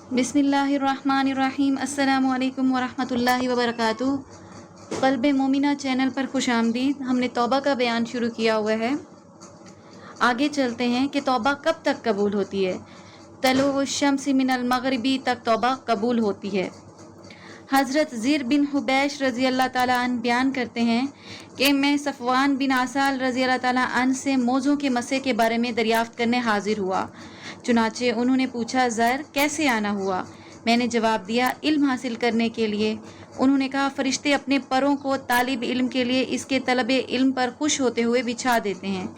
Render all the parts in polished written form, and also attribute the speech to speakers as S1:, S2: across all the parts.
S1: बिस्मिल्लाहिर्रहमानिर्रहीम। अस्सलामु अलैकुम वरहमतुल्लाहि वबरकातुहू। क़ल्ब मोमिना चैनल पर खुश आमदीद। हमने तौबा का बयान शुरू किया हुआ है। आगे चलते हैं कि तौबा कब तक कबूल होती है। तलुउ शम्स मिनल मग़रिबी तक तौबा कबूल होती है। हज़रत ज़िर बिन हुबैश रज़ी अल्लाह ताला अन्हु बयान करते हैं कि मैं सफ़वान बिन आसाल रज़ी अल्लाह ताला अन्हु से मोज़ों के मसे के बारे में दरियाफ़्त करने हाजिर हुआ। चुनाचे उन्होंने पूछा, ज़र कैसे आना हुआ? मैंने जवाब दिया, इल्म हासिल करने के लिए। उन्होंने कहा, फरिश्ते अपने परों को तालिब इल्म के लिए इसके तलबे इल्म पर खुश होते हुए बिछा देते हैं।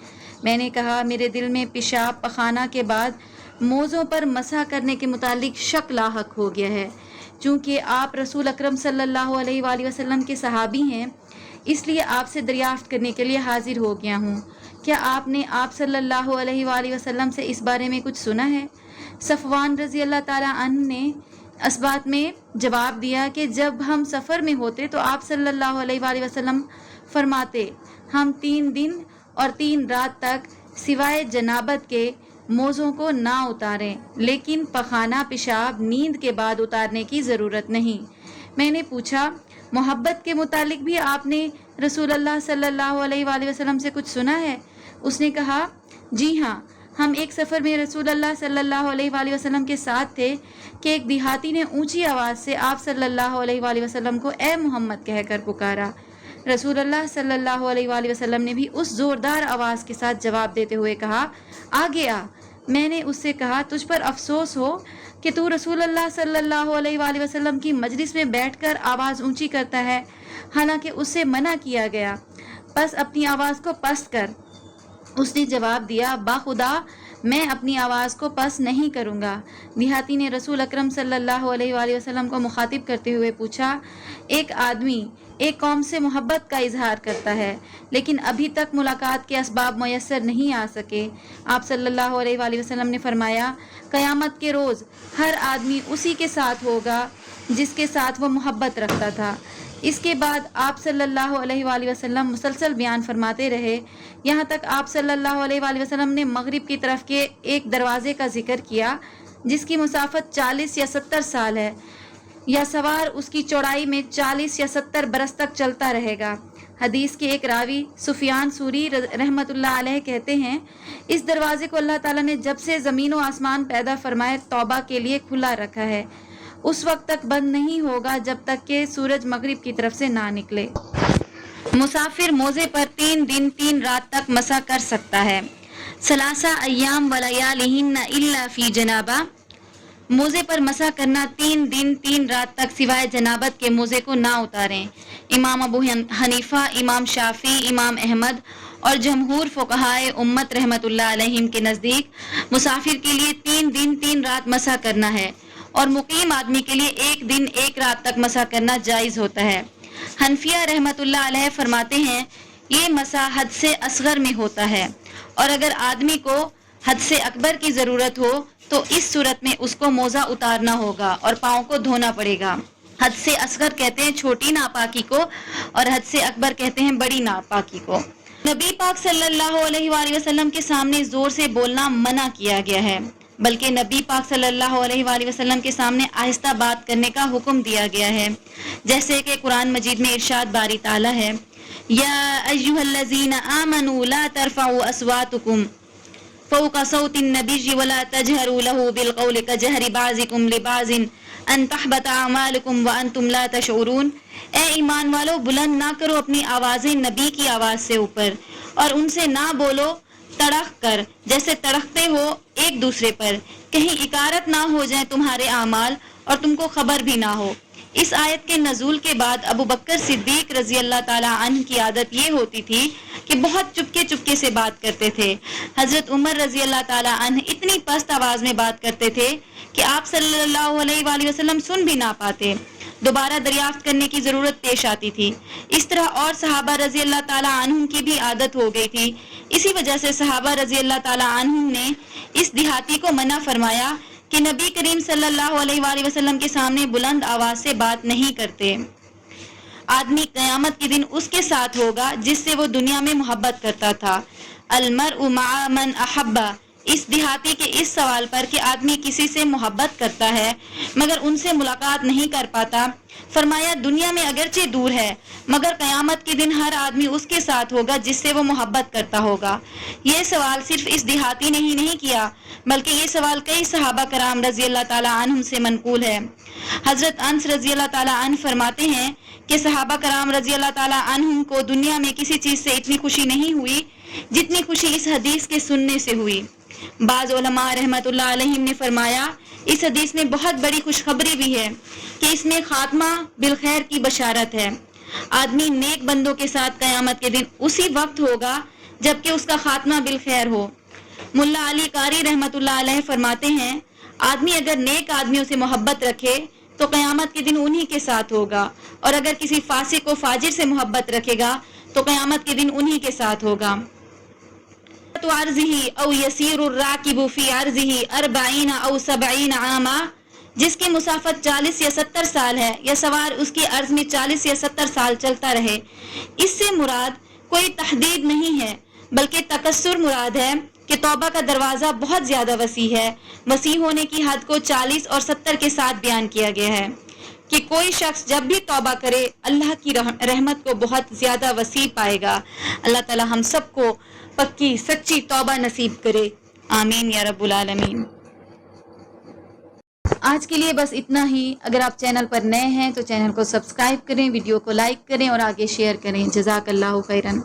S1: मैंने कहा, मेरे दिल में पेशाब पखाना के बाद मोज़ों पर मसा करने के मुतालिक शक लाहक हो गया है। चूँकि आप रसूल अकरम सल्लल्लाहु अलैहि वसल्लम के सहाबी हैं, इसलिए आपसे दरियाफ़्त करने के लिए हाजिर हो गया हूँ। क्या आपने आप सल्लल्लाहु अलैहि वसल्लम से इस बारे में कुछ सुना है? सफ़वान रज़ी अल्लाह ताला अन्हु ने इस बात में जवाब दिया कि जब हम सफ़र में होते तो आप सल्लल्लाहु अलैहि वसल्लम फरमाते, हम 3 दिन और 3 रात तक सिवाय जनाबत के मोज़ों को ना उतारें, लेकिन पखाना पेशाब नींद के बाद उतारने की ज़रूरत नहीं। मैंने पूछा, मोहब्बत के मुतालिक भी आपने रसूलुल्लाह सल्लल्लाहु अलैहि वसल्लम से कुछ सुना है? उसने कहा, जी हाँ, हम एक सफ़र में रसूलुल्लाह सल्लल्लाहु अलैहि वसल्लम के साथ थे कि एक देहाती ने ऊंची आवाज़ से आप सल्लल्लाहु अलैहि वसल्लम को ए मोहम्मद कहकर पुकारा। रसूलुल्लाह सल्लल्लाहु अलैहि वसल्लम ने भी उस ज़ोरदार आवाज़ के साथ जवाब देते हुए कहा, आगे आ। मैंने उससे कहा, तुझ पर अफसोस हो कि तू रसूलुल्लाह सल्लल्लाहु अलैहि वसल्लम की मजलिस में बैठकर आवाज़ ऊंची करता है, हालांकि उससे मना किया गया। बस अपनी आवाज़ को पस्त कर। उसने जवाब दिया, बाखुदा मैं अपनी आवाज़ को पस्त नहीं करूँगा। देहाती ने रसूल अकरम सल्लल्लाहु अलैहि वसल्लम को मुखातिब करते हुए पूछा, एक आदमी एक कौम से मोहब्बत का इजहार करता है, लेकिन अभी तक मुलाकात के असबाब मयस्सर नहीं आ सके। आप सल्लल्लाहु अलैहि वसल्लम ने फरमाया, क़यामत के रोज़ हर आदमी उसी के साथ होगा जिसके साथ वो मोहब्बत रखता था। इसके बाद आप सल्लल्लाहु अलैहि वसल्लम मुसलसल बयान फरमाते रहे, यहाँ तक आप सल्लल्लाहु अलैहि वसल्लम ने मगरिब की तरफ के एक दरवाज़े का जिक्र किया जिसकी मुसाफत 40 या 70 साल है, या सवार उसकी चौड़ाई में 40 या 70 बरस तक चलता रहेगा। हदीस के एक रावी सुफियान सूरी रहमतुल्लाह अलैह कहते हैं, इस दरवाज़े को अल्लाह ताला ने जब से ज़मीन व आसमान पैदा फरमाए तौबा के लिए खुला रखा है, उस वक्त तक बंद नहीं होगा जब तक कि सूरज मगरिब की तरफ से ना निकले। मुसाफिर मोज़े पर 3 दिन 3 रात तक मसा कर सकता है। सलासा अय्याम व लयालिहिन्ना इल्ला फी जनाबा। मोज़े पर मसा करना 3 दिन 3 रात तक सिवाय जनाबत के मोज़े को ना उतारें। इमाम अबू हनीफा, इमाम शाफी, इमाम अहमद और जमहूर फ़ुक़हाए उम्मत रहमतुल्लाह अलैहिम के नज़दीक मुसाफिर के लिए 3 दिन 3 रात मसा करना है और मुकीम आदमी के लिए 1 दिन 1 रात तक मसा करना जायज़ होता है। हनफिया रहमतुल्लाह अलैह फरमाते हैं, ये मसा हद से असगर में होता है और अगर आदमी को हद से अकबर की ज़रूरत हो तो इस सूरत में उसको मोज़ा उतारना होगा और पाँव को धोना पड़ेगा। हद से असगर कहते हैं छोटी नापाकी को और हद से अकबर कहते हैं बड़ी नापाकी को। नबी पाक सल्लल्लाहु अलैहि वसल्लम के सामने ज़ोर से बोलना मना किया गया है, बल्कि नबी पाक सल्लल्लाहु अलैहि वसल्लम के सामने आहिस्ता बात करने का हुक्म दिया गया है, जैसे कि कुरान मजीद में इरशाद बारी ताला है, या अय्युहल्लज़ीना आमनू ला तरफ़उ अस्वातुकुम फ़ौक़ सौतिन नबिय्यि वला तजहरू लहू बिलक़ौलि कजहरि बाज़िकुम लिबाज़िन अन तहबत अमालुकुम व अंतुम ला तशऊरून। ए ईमान वालो, बुलंद ना करो अपनी आवाज़ें नबी की आवाज़ से ऊपर और उनसे ना बोलो तड़क कर जैसे तड़कते हो एक दूसरे पर, कहीं इकारत ना हो जाए तुम्हारे आमाल और तुमको खबर भी ना हो। इस आयत के नज़ूल के बाद अबू बकर सिद्दीक रज़ी अल्लाह ताला अन्हु की आदत ये होती थी कि बहुत चुपके चुपके से बात करते थे। हज़रत उमर रज़ी अल्लाह ताला अन्हु इतनी पस्त आवाज़ में बात करते थे कि आप सल्लल्लाहु अलैहि वसल्लम सुन भी ना पाते। दोबारा दरियाफ्त करने की ज़रूरत पेश आती थी। इस तरह और सहाबा रज़ी अल्लाह ताला अन्हुम की भी आदत हो गई थी। इसी वजह से सहाबा रज़ी अल्लाह ताला अन्हुम ने इस देहाती को मना फरमाया कि नबी करीम सल्लल्लाहु अलैहि वसल्लम के सामने बुलंद आवाज़ से बात नहीं करते। आदमी क़यामत के दिन उसके साथ होगा जिससे वो दुनिया में मोहब्बत करता था। अलमरउ मअ मन अहब्बा, اس دیہاتی کے اس سوال پر کہ آدمی کسی سے محبت کرتا ہے مگر ان سے ملاقات نہیں کر پاتا، فرمایا دنیا میں اگرچہ دور ہے مگر قیامت کے دن ہر آدمی اس کے ساتھ ہوگا جس سے وہ محبت کرتا ہوگا۔ یہ سوال صرف اس دیہاتی نے ہی نہیں کیا بلکہ یہ سوال کئی صحابہ کرام رضی اللہ تعالیٰ عنہم سے منقول ہے۔ حضرت انس رضی اللہ تعالیٰ عنہ فرماتے ہیں کہ صحابہ کرام رضی اللہ تعالیٰ عنہم کو دنیا میں کسی چیز سے اتنی خوشی نہیں ہوئی جتنی خوشی اس حدیث کے سننے سے ہوئی۔ بعض علماء رحمۃ اللہ علیہم نے فرمایا اس حدیث میں بہت بڑی خوشخبری بھی ہے کہ اس میں خاتمہ بالخیر کی بشارت ہے۔ آدمی نیک بندوں کے ساتھ قیامت کے دن اسی وقت ہوگا جبکہ اس کا خاتمہ بالخیر ہو۔ ملا علی قاری رحمۃ اللہ علیہ فرماتے ہیں آدمی اگر نیک آدمیوں سے محبت رکھے تو قیامت کے دن انہی کے ساتھ ہوگا، اور اگر کسی فاسق و فاجر سے محبت رکھے گا تو قیامت کے دن انہی کے ساتھ ہوگا۔ عرضه او يسير الراكب في عرضه 40 او 70 عاما، جس کی مسافت 40 یا 70 سال ہے یا سوار اس کی عرض میں 40 یا 70 سال چلتا رہے، اس سے مراد کوئی تحدید نہیں ہے بلکہ تکثر مراد ہے کہ توبہ کا دروازہ بہت زیادہ وسیع ہے۔ وسیع ہونے کی حد کو 40 اور 70 کے ساتھ بیان کیا گیا ہے کہ کوئی شخص جب بھی توبہ کرے اللہ کی رحمت کو بہت زیادہ وسیع پائے گا۔ اللہ تعالی ہم سب کو پکی سچی توبہ نصیب کرے، آمین یا رب العالمین۔ آج کے لیے بس اتنا ہی۔ اگر آپ چینل پر نئے ہیں تو چینل کو سبسکرائب کریں، ویڈیو کو لائک کریں اور آگے شیئر کریں۔ جزاک اللہ خیرن۔